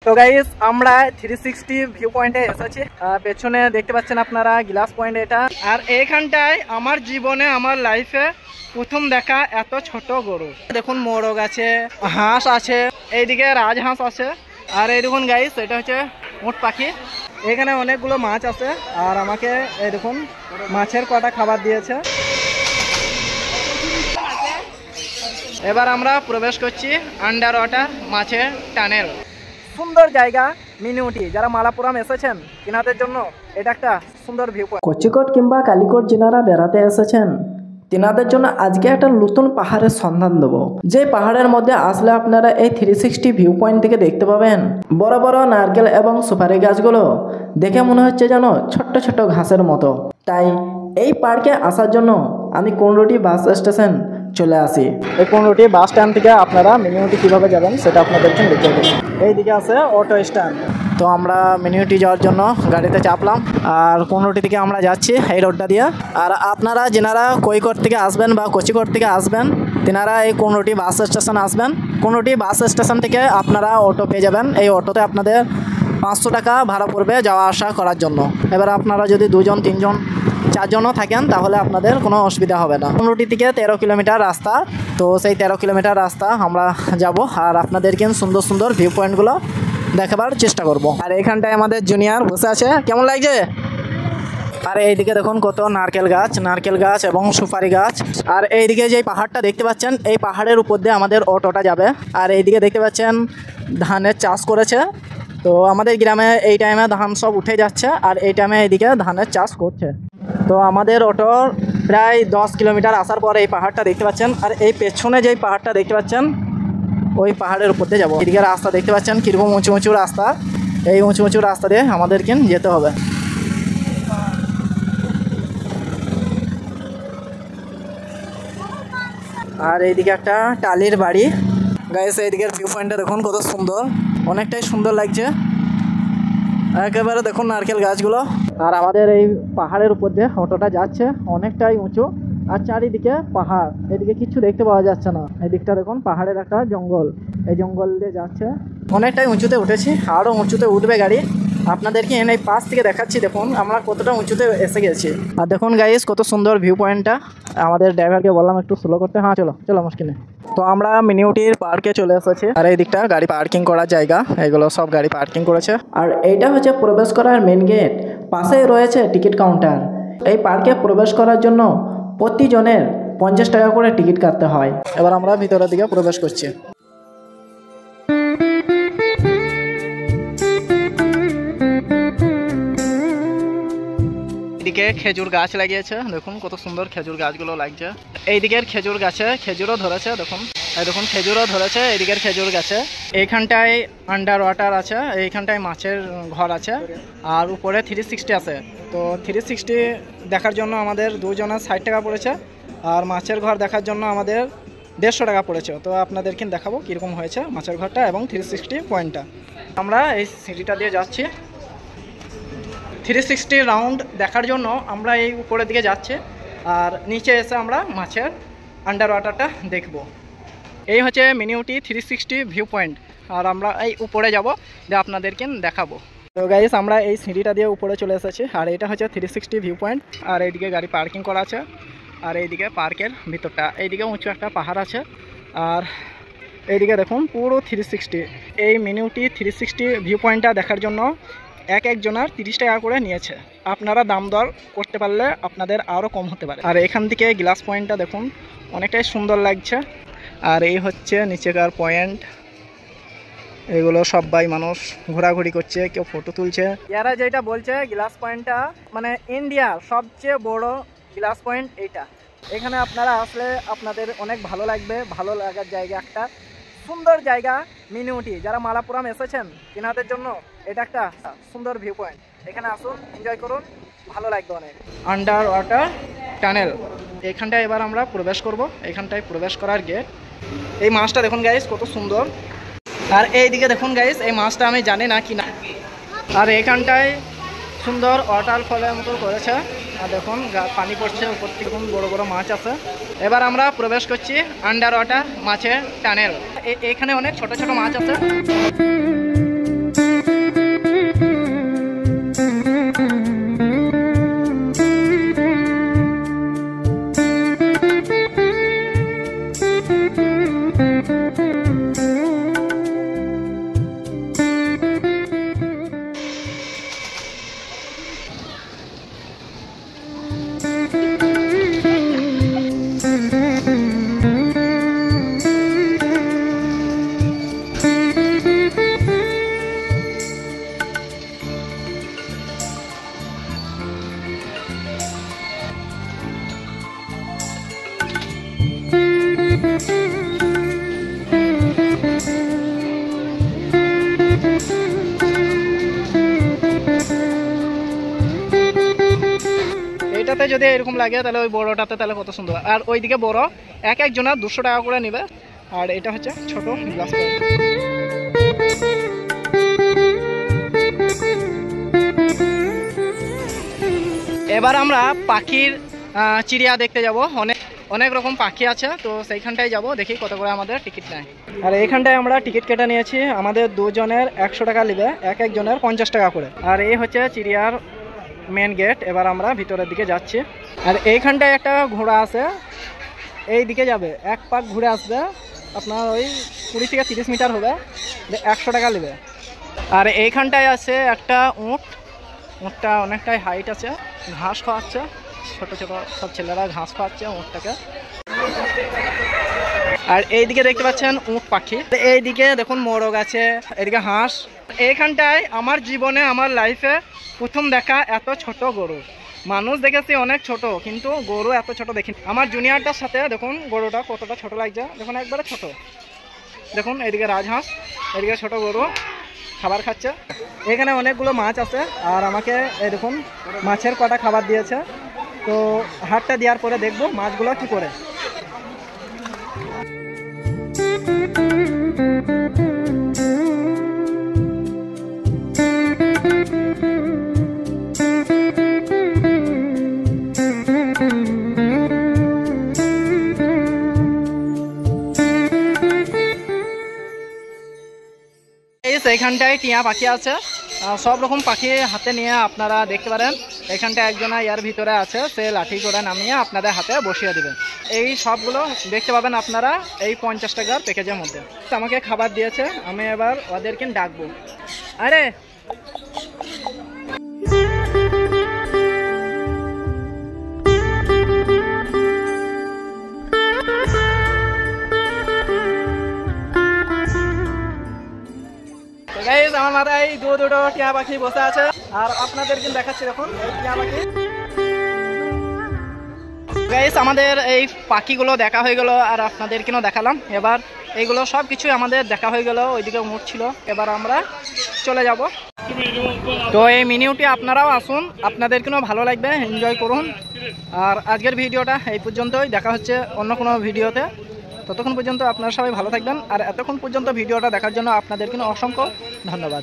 তো গাইস আমরা 360 ভিউ পয়েন্টে এসেছি। পেছনে দেখতে পাচ্ছেন আপনারা গ্লাস পয়েন্ট এটা। আর এইখানটায় আমার জীবনে আমার লাইফে প্রথম দেখা এত ছোট গরু। দেখুন মোরগ আছে, হাঁস আছে, এইদিকে রাজহাঁস আছে, আর এই দেখুন গাইস এটা হচ্ছে উট পাখি। এখানে অনেকগুলো মাছ আছে আর আমাকে এই দেখুন মাছের কটা খাবার দিয়েছে। এবার আমরা প্রবেশ করছি আন্ডার ওয়াটার মাছের টানেল। সুন্দর জায়গা মিনিউটি। যারা মালাপুরাম এসেছেন তিনাদের জন্য এটা একটা সুন্দর ভিউ পয়েন্ট। কচিকোট কিংবা কালিকোট যিনারা বেড়াতে এসেছেন তিনাদের জন্য আজকে একটা নতুন পাহাড়ের সন্ধান দেবো, যে পাহাড়ের মধ্যে আসলে আপনারা এই 360 ভিউ পয়েন্ট থেকে দেখতে পাবেন বড় বড় নারকেল এবং সুপারি গাছগুলো দেখে মনে হচ্ছে যেন ছোট্ট ছোট্ট ঘাসের মতো। তাই এই পার্কে আসার জন্য আমি কোনরুটি বাস স্টেশন চলে আসি। এই কোনরুটি বাস স্ট্যান্ড থেকে আপনারা মিনিউটি কীভাবে যাবেন সেটা আপনাদেরকে দেখিয়ে দেবেন। এইদিকে আছে অটো স্ট্যান্ড। তো আমরা মিনিউটি যাওয়ার জন্য গাড়িতে চাপলাম আর কোনরুটি থেকে আমরা যাচ্ছি এই রোডটা দিয়ে। আর আপনারা যেনারা কৈকোট থেকে আসবেন বা কচিকোট থেকে আসবেন তেনারা এই কোনরুটি বাস স্টেশন আসবেন। কোনরুটি বাস স্টেশন থেকে আপনারা অটো পেয়ে যাবেন। এই অটোতে আপনাদের 500 টাকা ভাড়া পড়বে যাওয়া আসা করার জন্য। এবার আপনারা যদি 2 জন 3 জন 4 জনও থাকেন তাহলে আপনাদের কোনো অসুবিধা হবে না। কোনরুটি থেকে 13 কিলোমিটার রাস্তা। তো সেই 13 কিলোমিটার রাস্তা আমরা যাব আর আপনাদেরকে সুন্দর সুন্দর ভিউ পয়েন্টগুলো দেখাবার চেষ্টা করব। আর এখানটায় আমাদের জুনিয়র বসে আছে, কেমন লাগছে? আর এইদিকে দেখুন কত নারকেল গাছ এবং সুপারি গাছ। আর এইদিকে যে পাহাড়টা দেখতে পাচ্ছেন এই পাহাড়ের উপর দিয়ে আমাদের অটোটা যাবে। আর এইদিকে দেখতে পাচ্ছেন ধানের চাষ করেছে। তো আমাদের গ্রামে এই টাইমে ধান সব উঠে যাচ্ছে আর এই টাইমে এইদিকে ধানের চাষ করছে। তো আমাদের অটোর প্রায় 10 কিলোমিটার আসার পর এই পাহাড়টা দেখতে পাচ্ছেন। আর এই পেছনে যেই পাহাড়টা দেখতে পাচ্ছেন ওই পাহাড়ের উপর দিয়ে যাবো। এদিকে রাস্তা দেখতে পাচ্ছেন কীরকম উঁচু উঁচু রাস্তা। এই উঁচু উঁচু রাস্তা দিয়ে আমাদেরকে যেতে হবে। আর এইদিকে একটা টালির বাড়ি। গাইস এইদিকের ভিউ পয়েন্টটা দেখুন কত সুন্দর, অনেকটাই সুন্দর লাগছে। একেবারে দেখুন নারকেল গাছগুলো। আর আমাদের এই পাহাড়ের উপর দিয়ে অটোটা যাচ্ছে, অনেকটাই উঁচু আর চারিদিকে পাহাড়। এদিকে কিছু দেখতে পাওয়া যাচ্ছে না। এই দিকটা দেখুন পাহাড়ের একটা জঙ্গল, এই জঙ্গল দিয়ে যাচ্ছে। অনেকটাই উঁচুতে উঠেছি, আরও উঁচুতে উঠবে গাড়ি। আপনাদেরকে এই পাশ থেকে দেখাচ্ছি, দেখুন আমরা কতটা উঁচুতে এসে গেছি। আর দেখুন গাইস কত সুন্দর ভিউ পয়েন্টটা। আমাদের ড্রাইভারকে বললাম একটু স্লো করতে। হ্যাঁ চলো মুশকিল নেই। তো আমরা মিনিউটির পার্কে চলে এসেছি। আর এই দিকটা গাড়ি পার্কিং করার জায়গা, এগুলো সব গাড়ি পার্কিং করেছে। আর এইটা হচ্ছে প্রবেশ করার মেন গেট, পাশেই রয়েছে টিকিট কাউন্টার। এই পার্কে প্রবেশ করার জন্য প্রতিজনের 50 টাকা করে টিকিট কাটতে হয়। এবার আমরা ভিতরের দিকে প্রবেশ করছি। এদিকে খেজুর গাছ লাগিয়েছে, দেখুন কত সুন্দর খেজুর গাছগুলো লাগছে। এইদিকের খেজুর গাছে খেজুরও ধরেছে, দেখুন এই দেখুন খেজুরও ধরেছে এইদিকের খেজুর গাছে। এইখানটায় আন্ডার ওয়াটার আছে, এইখানটায় মাছের ঘর আছে আর উপরে 360 আছে। তো 360 দেখার জন্য আমাদের 2 জনের 60 টাকা পড়েছে আর মাছের ঘর দেখার জন্য আমাদের 150 টাকা পড়েছে। তো আপনাদেরকে দেখাবো কীরকম হয়েছে মাছের ঘরটা এবং 360 পয়েন্টটা। আমরা এই সিঁড়িটা দিয়ে যাচ্ছি 360 রাউন্ড দেখার জন্য। আমরা এই উপরের দিকে যাচ্ছি আর নিচে এসে আমরা মাছের আন্ডার ওয়াটারটা দেখব। এই হচ্ছে মিনিউটি 360 ভিউ পয়েন্ট। আর আমরা এই উপরে যাব দিয়ে আপনাদেরকে দেখাবো। তো গাইস আমরা এই সিঁড়িটা দিয়ে উপরে চলে এসেছি আর এটা হচ্ছে 360 ভিউ পয়েন্ট। আর এইদিকে গাড়ি পার্কিং করা আছে আর এইদিকে পার্কের ভিতরটা, এইদিকে উঁচু একটা পাহাড় আছে। আর এইদিকে দেখুন পুরো 360। এই মিনিউটি 360 ভিউ পয়েন্টটা দেখার জন্য এক একজনের 30 টাকা করে নিয়েছে। আপনারা দাম দর করতে পারলে আপনাদের আরও কম হতে পারে। আর এখান থেকে গ্লাস পয়েন্টটা দেখুন অনেকটাই সুন্দর লাগছে। আর এই হচ্ছে নিচেকার পয়েন্ট, এগুলো সবাই মানুষ ঘোরাঘুরি করছে, কেউ ফটো তুলছে। এরা যেটা বলছে গ্লাস পয়েন্টটা মানে ইন্ডিয়ার সবচেয়ে বড় গ্লাস পয়েন্ট এইটা। এখানে আপনারা আসলে আপনাদের অনেক ভালো লাগবে, ভালো লাগার জায়গা একটা সুন্দর জায়গা মিনিউটি। যারা মালাপুরাম এসেছেন তেনাদের জন্য এটা একটা সুন্দর ভিউ পয়েন্ট। এখানে আসুন, এনজয় করুন, ভালো লাগবে অনেক। আন্ডার ওয়াটার টানেল এখানটায় এবার আমরা প্রবেশ করব। এখানটায় প্রবেশ করার গেট। এই মাছটা দেখুন গাইস কত সুন্দর। আর এইদিকে দেখুন গাইস এই মাছটা আমি জানি না কি না। আর এখানটায় সুন্দর ওয়াটারফলের মতো করেছে। আর দেখুন পানি পড়ছে উপর থেকে, দেখুন বড় বড় মাছ আছে। এবার আমরা প্রবেশ করছি আন্ডার ওয়াটার মাছের টানেল। এখানে অনেক ছোট ছোট মাছ আছে। যদি এরকম লাগে তাহলে ওই বড়টাতে তাহলে কত সুন্দর। আর ওইদিকে বড় এক একজনের 200 টাকা করে নেবে। আর এটা হচ্ছে ছোট গ্লাস। এবার আমরা পাখির চিড়িয়া দেখতে যাব। অনেক রকম পাখি আছে, তো সেইখানটায় যাব, দেখি কত করে আমাদের টিকিট নেয়। আর এইখানটায় আমরা টিকিট কেটে নিয়েছি, আমাদের দুজনের 100 টাকা নেবে, এক একজনের 50 টাকা করে। আর এই হচ্ছে চিড়িয়ার মেন গেট। এবার আমরা ভিতরের দিকে যাচ্ছি। আর এইখানটায় একটা ঘোড়া আছে, এই দিকে যাবে, এক পাক ঘুরে আসবে, আপনার ওই 20 থেকে 30 মিটার হবে, 100 টাকা নেবে। আর এইখানটায় আছে একটা উঁটটা অনেকটাই হাইট আছে, ঘাস খাওয়াচ্ছে, ছোট ছোট সব ছেলেরা ঘাস খাওয়াচ্ছে উঁটটাকে। আর এইদিকে দেখতে পাচ্ছেন উঁট পাখি, এইদিকে দেখুন মোরগ আছে, এদিকে হাঁস। এইখানটায় আমার জীবনে, আমার লাইফে প্রথম দেখা এত ছোট গরু। মানুষ দেখেছি অনেক ছোট, কিন্তু গরু এত ছোট দেখিনি। আমার জুনিয়রটার সাথে দেখুন গরুটা কতটা ছোট লাগছে, দেখুন একবারে ছোট। দেখুন এদিকে রাজহাঁস, এদিকে ছোট গরু খাবার খাচ্ছে। এখানে অনেকগুলো মাছ আছে, আর আমাকে এই দেখুন মাছের কটা খাবার দিয়েছে। তো হাটটা দেওয়ার পরে দেখবো মাছগুলো কি করে। এইখানটায় টিয়া পাখি আছে, সব রকম পাখি হাতে নিয়ে আপনারা দেখতে পারেন। এখানটা একজনা ইয়ার ভিতরে আছে, সে লাঠি করে নামিয়ে আপনাদের হাতে বসিয়ে দেবে। এই সবগুলো দেখতে পাবেন আপনারা এই 50 টাকার প্যাকেজের মধ্যে। আমাকে খাবার দিয়েছে, আমি এবার ওদেরকে ডাকবো। আরে গাইস, আমার মাথায় দুটো টিয়া পাখি বসে আছে, আর আপনাদেরকে দেখাচ্ছি দেখুন এই টিয়া পাখি। গাইস, আমাদের এই পাখিগুলো দেখা হয়ে গেল, আর আপনাদেরকেও দেখালাম। এবার এইগুলো সব কিছুই আমাদের দেখা হয়ে গেল। ওইদিকে উঠ ছিল, এবার আমরা চলে যাব। তো এই মিনিউটি আপনারাও আসুন, আপনাদেরকেও ভালো লাগবে, এনজয় করুন। আর আজকের ভিডিওটা এই পর্যন্তই, দেখা হচ্ছে অন্য কোনো ভিডিওতে। ততক্ষণ পর্যন্ত আপনারা সবাই ভালো থাকবেন। আর এতক্ষণ পর্যন্ত ভিডিওটা দেখার জন্য আপনাদেরকে অসংখ্য ধন্যবাদ।